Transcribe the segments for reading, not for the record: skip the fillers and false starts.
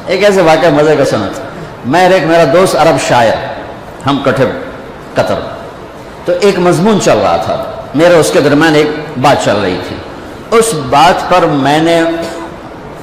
ایک ایسے واقعہ مزے کا سنا تھا. میں اور ایک میرا دوست عرب شاعر، ہم کٹھے قطر، تو ایک مضمون چل رہا تھا میرے اس کے درمیان، ایک بات چل رہی تھی. اس بات پر میں نے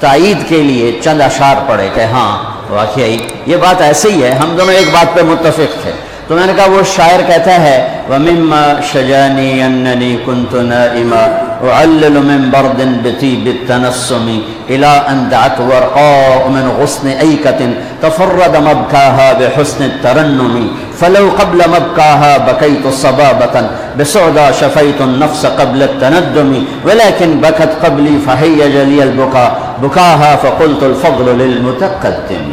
تائید کے لیے چند اشعار پڑھے کہ ہاں واقعی یہ بات ایسے ہی ہے، ہم دونوں ایک بات پہ متفق تھے. تو میں نے کہا وہ شاعر کہتا ہے وَمِمَّا شَجَانِي أَنَّنِي كُنْتُ نَائِمًا أُعَلِّلُ مِنْ بَرْدٍ بِطِيبِ التَّنَسُّمِ إِلَىٰ أَنْ دَعَتْ وَرْقَاءُ مِنْ غُصْنِ أَيْكَةٍ تَفَرَّدَ مَبْكَاهَا بِحُسْنِ التَّرَنُّمِ فَلَوْ قَبْلَ مَبْكَاهَا بَكَيْتُ صَبَابَةً بِسُعْدَى شَفَيْتُ النَّفْسَ قَبْلَ التَّنَدُّمِ وَلَكِنْ بَكَتْ قَبْلِي فَهَيَّجَ لِيَ الْبُكَاءُ بُكَاهَا فَقُلْتُ الْفَضْلُ لِلْمُتَقَدِّمِ.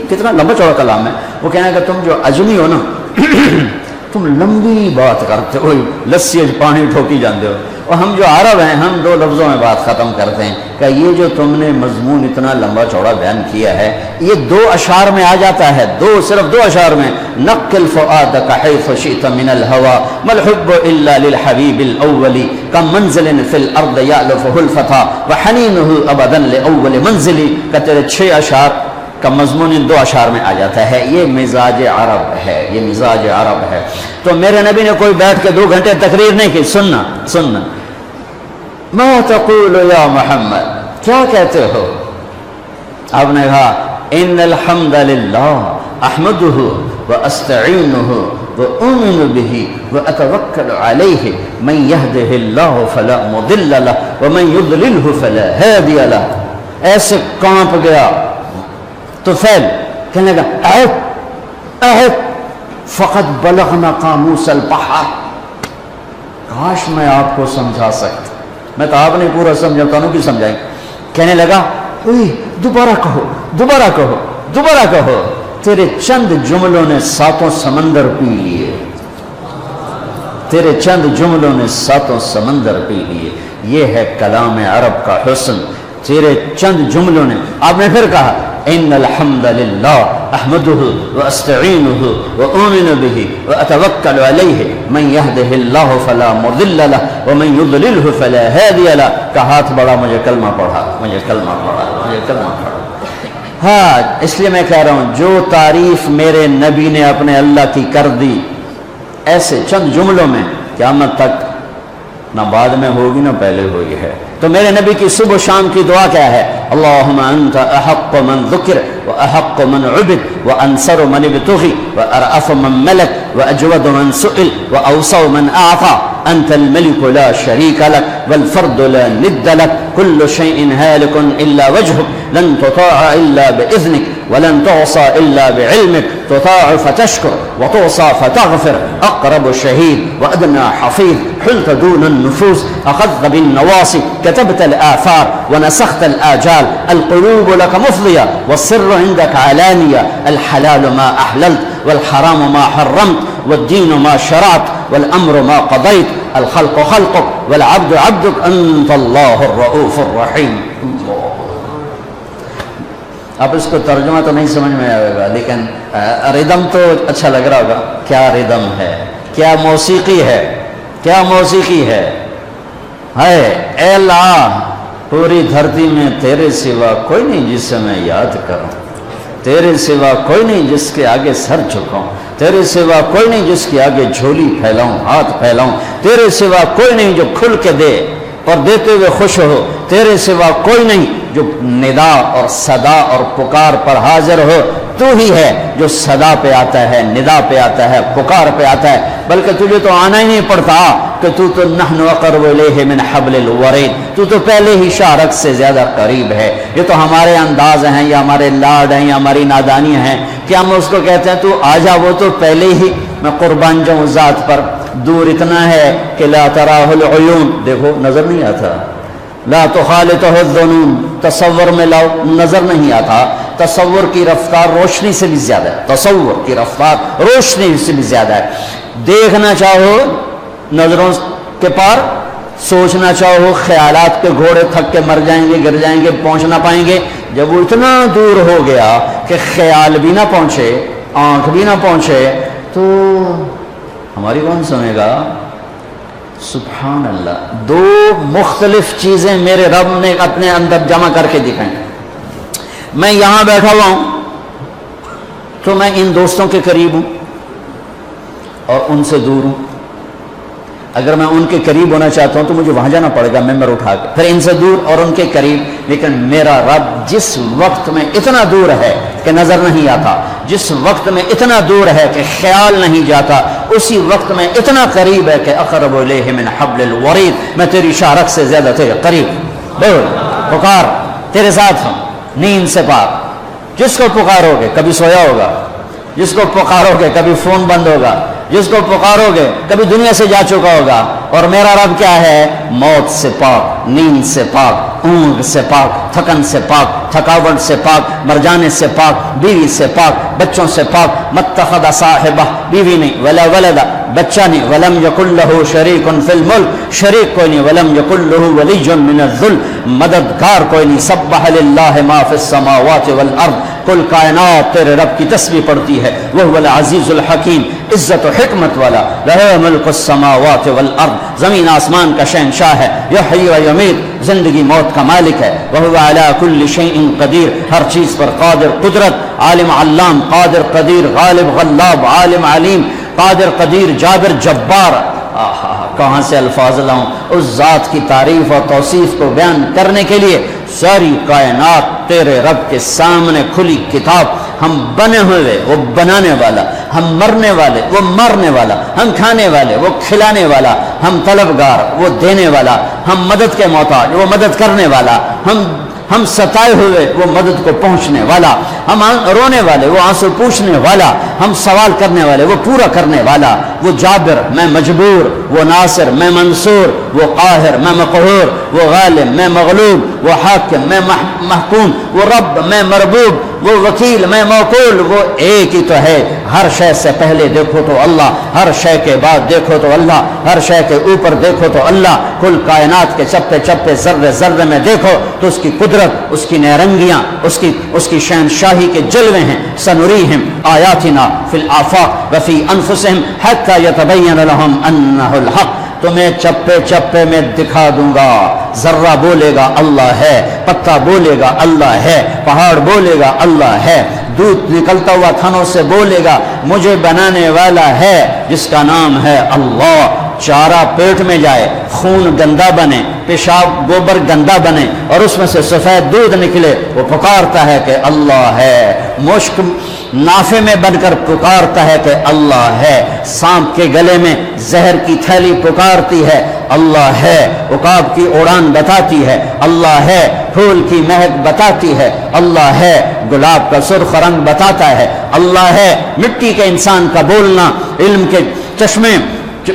کتنا لمبا چوڑا کلام ہے. وہ کہنا کہ تم جو اجمی ہو نا تم لمبی بات کرتے ہو، لسی پانی ٹھوکی جاندے ہو، اور ہم جو عرب ہیں ہم 2 لفظوں میں بات ختم کرتے ہیں کہ یہ جو تم نے مضمون اتنا لمبا چوڑا بیان کیا ہے یہ 2 اشعار میں آ جاتا ہے، صرف 2 اشعار میں. نقل فؤادک حیث شئت من الہوى ما الحب الا للحبیب الاول کم منزل فی الارض یألفہ الفتى وحنینہ ابدا لأول منزل. کہ تیرے 6 اشعار کا مضمون ان 2 اشعار میں آ جاتا ہے. یہ مزاج عرب ہے، یہ مزاج عرب ہے. تو میرے نبی نے کوئی بیٹھ کے 2 گھنٹے تقریر نہیں کی. سننا ما تقول یا محمد، کیا کہتے ہو؟ آپ نے کہا ان الحمد للہ احمدہ واستعینہ واؤمن بہ واتوکل علیہ من یہدہ اللہ فلا مضل لہ ومن یضللہ فلا ہادی لہ. ایسے کانپ گیا تو فعل کہنے لگا اہد فقط بلغنا قاموس البحر. کاش میں آپ کو سمجھا سکتا، میں تو آپ نے پورا سمجھاتا ہوں کہ سمجھائیں. کہنے لگا دوبارہ کہو. تیرے چند جملوں نے 7 سمندر پی لیے، تیرے چند جملوں نے 7 سمندر پی لیے. یہ ہے کلام عرب کا حسن. تیرے چند جملوں نے. آپ نے پھر کہا ان الحمد للہ احمدہ واستعینہ واؤمن بہ واتوکل علیہ من یہدہ اللہ فلا مضل لہ ومن یضللہ فلا ہادی لہ. کا ہاتھ بڑھا، مجھے کلمہ پڑھا. ہاں اس لیے میں کہہ رہا ہوں جو تعریف میرے نبی نے اپنے اللہ کی کر دی ایسے چند جملوں میں، قیامت تک نہ بعد میں ہوگی نہ پہلے ہوئی ہے. تو میرے نبی کی صبح و شام کی دعا کیا ہے؟ اللہم انت احق من ذکر واحق من عبد وانصر من ابتغی وارأف من ملک واجود من سئل واوسع من اعطى انت الملك لا شريك لك والفرد لا ند لك كل شيء هالك الا وجهك لن تطاع الا باذنك ولن تعصى الا بعلمك تطاع فتشكر وتعصى فتغفر اقرب شهيد وادنى حفيظ حلت دون النفوس اخذت بالنواصي كتبت الآثار ونسخت الآجال القلوب لك مفضية والسر عندك علانية الحلال ما أحللت والحرام ما حرمت والدين ما شرعت والأمر ما قضيت الخلق خلقك والعبد عبدك أنت الله الرؤوف الرحيم. اب اس کو ترجمہ تو نہیں سمجھ میں آئے گا لیکن ردم تو اچھا لگ رہا ہوگا. کیا ردم ہے، کیا موسیقی ہے، کیا موسیقی ہے. اے اللہ پوری دھرتی میں تیرے سوا کوئی نہیں جس سے میں یاد کروں، تیرے سوا کوئی نہیں جس کے آگے سر جھکاؤں، تیرے سوا کوئی نہیں جس کے آگے جھولی پھیلاؤں، ہاتھ پھیلاؤں، تیرے سوا کوئی نہیں جو کھل کے دے اور دیتے ہوئے خوش ہو، تیرے سوا کوئی نہیں جو ندا اور صدا اور پکار پر حاضر ہو. تو ہی ہے جو صدا پہ آتا ہے، ندا پہ آتا ہے، پکار پہ آتا ہے. بلکہ تجھے تو آنا ہی نہیں پڑتا کہ تو نحن اقرب الیہ من حبل الورید، تو پہلے ہی شارک سے زیادہ قریب ہے. یہ تو ہمارے انداز ہیں یا ہمارے لاڈ ہیں یا ہماری نادانیاں ہیں کہ ہم اس کو کہتے ہیں تو آ جا. وہ تو پہلے ہی میں قربان جاؤں ذات پر. دور اتنا ہے کہ لا تراہ العیون، دیکھو نظر نہیں آتا. لا تخالطہ الظنون، تصور میں لاؤ نظر نہیں آتا. تصور کی رفتار روشنی سے بھی زیادہ ہے، تصور کی رفتار روشنی سے بھی زیادہ ہے. دیکھنا چاہو نظروں کے پار، سوچنا چاہو خیالات کے گھوڑے تھک کے مر جائیں گے، گر جائیں گے، پہنچ نہ پائیں گے. جب وہ اتنا دور ہو گیا کہ خیال بھی نہ پہنچے، آنکھ بھی نہ پہنچے، تو ہماری کون سنے گا؟ سبحان اللہ. 2 مختلف چیزیں میرے رب نے اپنے اندر جمع کر کے دکھائیں. میں یہاں بیٹھا ہوا ہوں تو میں ان دوستوں کے قریب ہوں اور ان سے دور ہوں. اگر میں ان کے قریب ہونا چاہتا ہوں تو مجھے وہاں جانا پڑے گا ممبر اٹھا کے, پھر ان سے دور اور ان کے قریب. لیکن میرا رب جس وقت میں اتنا دور ہے کہ نظر نہیں آتا, جس وقت میں اتنا دور ہے کہ خیال نہیں جاتا, اسی وقت میں اتنا قریب ہے کہ اقرب الیہ من حبل الورید, میں تیری شارک سے زیادہ تیرے قریب. بول, پکار, تیرے ساتھ ہوں, نیند سے پاک. جس کو پکارو گے کبھی سویا ہوگا, جس کو پکارو گے کبھی فون بند ہوگا, جس کو پکارو گے کبھی دنیا سے جا چکا ہوگا. اور میرا رب کیا ہے؟ موت سے پاک, نیند سے پاک, اونگ سے پاک, تھکن سے پاک, تھکاوٹ سے پاک, مر جانے سے پاک, بیوی سے پاک, بچوں سے پاک. متخذ صاحبہ, بیوی نہیں, ولا ولدا, بچہ نہیں. ولم یکن لہ شریک فی الملک, شریک کوئی نہیں. ولم یکن لہ ولی من الذل, مددگار کوئی نہیں. سبح للہ ما فی السماوات والارض, کل کائنات تیرے رب کی تسبیح پڑھتی ہے. وہو العزیز الحکیم, عزت و حکمت والا. لہ ملک السماوات والارض, زمین آسمان کا شہنشاہ ہے. یحیی و یمیت, زندگی موت کا مالک ہے. وہو علی کل شیء قدیر, ہر چیز پر قادر, قدرت. عالم علام, قادر قدیر, غالب غلاب, عالم علیم, قادر قدیر, جابر جبار. کہاں سے الفاظ لاؤں اس ذات کی تعریف اور توصیف کو بیان کرنے کے لیے. ساری کائنات تیرے رب کے سامنے کھلی کتاب. ہم بنے ہوئے, وہ بنانے والا. ہم مرنے والے, وہ مرنے والا. ہم کھانے والے, وہ کھلانے والا. ہم طلبگار, وہ دینے والا. ہم مدد کے محتاج, وہ مدد کرنے والا. ہم ستائے ہوئے, وہ مدد کو پہنچنے والا. ہم رونے والے, وہ آنسو پوچھنے والا. ہم سوال کرنے والے, وہ پورا کرنے والا. وہ جابر, میں مجبور. وہ ناصر, میں منصور. وہ قاہر, میں مقہور. وہ غالب, میں مغلوب. وہ حاکم, میں محکوم. وہ رب, میں مربوب. وہ وکیل, میں موکول. وہ ایک ہی تو ہے. ہر شے سے پہلے دیکھو تو اللہ, ہر شے کے بعد دیکھو تو اللہ, ہر شے کے اوپر دیکھو تو اللہ. کل کائنات کے چپے چپے, ذرے ذرے میں دیکھو تو اس کی قدرت, اس کی نیرنگیاں, اس کی شہنشاہی کے جلوے ہیں. سنریہم آیاتنا فی الآفاق وفی انفسہم حتی یتبین لہم انہ الحق. تمہیں چپے چپے میں دکھا دوں گا. ذرہ بولے گا اللہ ہے, پتا بولے گا اللہ ہے, پہاڑ بولے گا اللہ ہے, دودھ نکلتا ہوا تھنوں سے بولے گا مجھے بنانے والا ہے جس کا نام ہے اللہ. چارہ پیٹ میں جائے, خون گندا بنے, پیشاب گوبر گندا بنے اور اس میں سے سفید دودھ نکلے, وہ پکارتا ہے کہ اللہ ہے. مشک نافے میں بن کر پکارتا ہے کہ اللہ ہے. سانپ کے گلے میں زہر کی تھیلی پکارتی ہے اللہ ہے. عقاب کی اڑان بتاتی ہے اللہ ہے. پھول کی مہک بتاتی ہے اللہ ہے. گلاب کا سرخ رنگ بتاتا ہے اللہ ہے. مٹی کے انسان کا بولنا, علم کے چشمے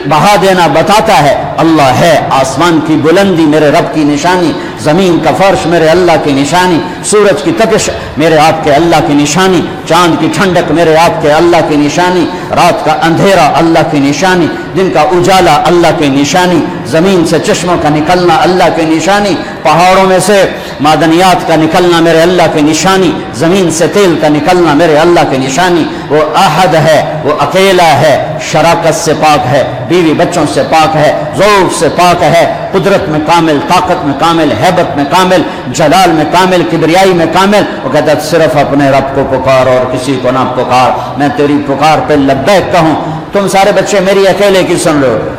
بہا دینا بتاتا ہے اللہ ہے. آسمان کی بلندی میرے رب کی نشانی, زمین کا فرش میرے اللہ کی نشانی, سورج کی تپش میرے آپ کے اللہ کی نشانی, چاند کی ٹھنڈک میرے آپ کے اللہ کی نشانی, رات کا اندھیرا اللہ کی نشانی, دن کا اجالا اللہ کی نشانی, زمین سے چشموں کا نکلنا اللہ کی نشانی, پہاڑوں میں سے معدنیات کا نکلنا میرے اللہ کی نشانی, زمین سے تیل کا نکلنا میرے اللہ کی نشانی. وہ احد ہے, وہ اکیلا ہے, شراکت سے پاک ہے, بیوی بچوں سے پاک ہے, ذوق سے پاک ہے, قدرت میں کامل, طاقت میں کامل, ہیبت میں کامل, جلال میں کامل, کبریائی میں کامل. وہ کہتا ہے صرف اپنے رب کو پکار اور کسی کو نہ پکار. میں تیری پکار پہ لبیک کہوں. تم سارے بچے میری اکیلے کی سن رہے ہو.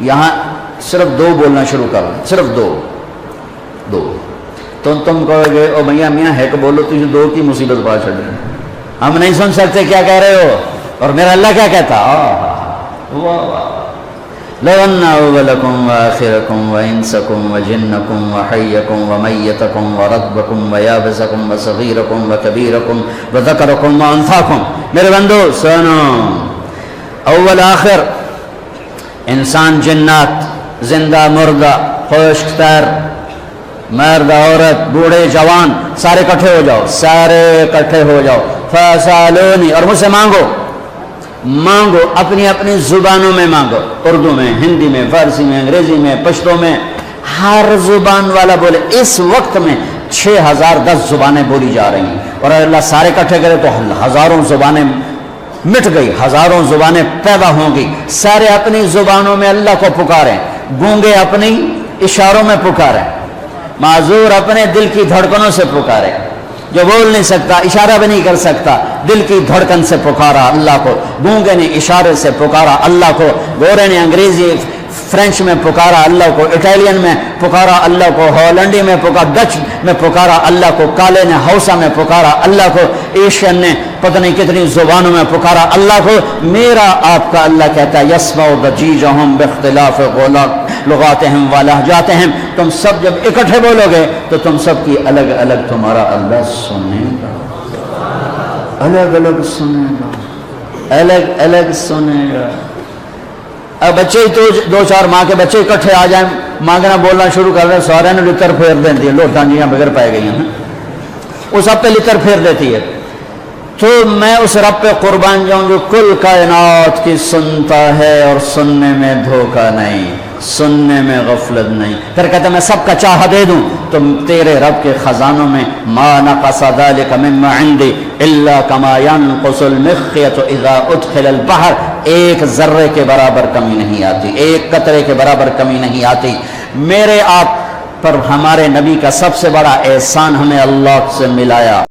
یہاں صرف دو بولنا شروع کرو, صرف دو. تو تم کہو گے او بھیا میاں ہے کہ بولو, تجھے دو کی مصیبت پا چڑھ رہی, ہم نہیں سن سکتے کیا کہہ رہے ہو. اور میرا اللہ کیا کہتا, لو ان اولکم واخرکم وانسکم وجنکم وحیکم ومیتکم ورطبکم ویابسکم وصغیرکم وکبیرکم وذکرکم وانثاکم. میرے بندو سنو, اول آخر, انسان جنات, زندہ مردہ, خشک تر, مرد عورت, بوڑھے جوان, سارے اکٹھے ہو جاؤ, سارے اکٹھے ہو جاؤ. فسالونی, اور مجھ سے مانگو, اپنی اپنی زبانوں میں مانگو, اردو میں, ہندی میں, فارسی میں, انگریزی میں, پشتو میں, ہر زبان والا بولے. اس وقت میں 6010 زبانیں بولی جا رہی ہیں, اور اللہ سارے اکٹھے کرے تو ہزاروں زبانیں مٹ گئی, ہزاروں زبانیں پیدا ہوں گی. سارے اپنی زبانوں میں اللہ کو پکاریں, گونگے اپنی اشاروں میں پکاریں, معذور اپنے دل کی دھڑکنوں سے پکاریں, جو بول نہیں سکتا، اشارہ بھی نہیں کر سکتا، دل کی دھڑکن سے پکارا اللہ کو، گونگے نے اشارے سے پکارا اللہ کو، گورے نے انگریزی فرینچ میں پکارا اللہ کو، اٹالین میں پکارا اللہ کو، ہالینڈی میں پکارا، ڈچ میں پکارا اللہ کو، کالے نے ہausa میں پکارا اللہ کو، ایشین نے پتہ نہیں کتنی زبانوں میں پکارا اللہ کو۔ میرا آپ کا اللہ کہتا ہے یسمع ضجیجہم باختلاف لغاتہم ولہجاتہم، تم سب جب اکٹھے بولو گے تو تم سب کی الگ الگ تمہارا اللہ سنے گا، الگ الگ سنے گا، الگ الگ سنے گا۔ اب بچے ہی تو دو چار ماں کے بچے اکٹھے آ جائیں، مانگنا بولنا شروع کر رہے، سارے نے لتر پھیر دیتی ہے، لوٹاں جیاں بغیر پائے گئی ہیں، وہ سب پہ لتر پھیر دیتی ہے۔ تو میں اس رب پہ قربان جاؤں جو کل کائنات کی سنتا ہے اور سننے میں دھوکہ نہیں، سننے میں غفلت نہیں۔ پھر کہتا میں سب کا چاہا دے دوں تو تیرے رب کے خزانوں میں ما نقص ذلك مما عندي الا كما ينقص المخيط اذا ادخل البحر، ایک ذرے کے برابر کمی نہیں آتی، ایک قطرے کے برابر کمی نہیں آتی۔ میرے آپ پر ہمارے نبی کا سب سے بڑا احسان ہمیں اللہ سے ملایا۔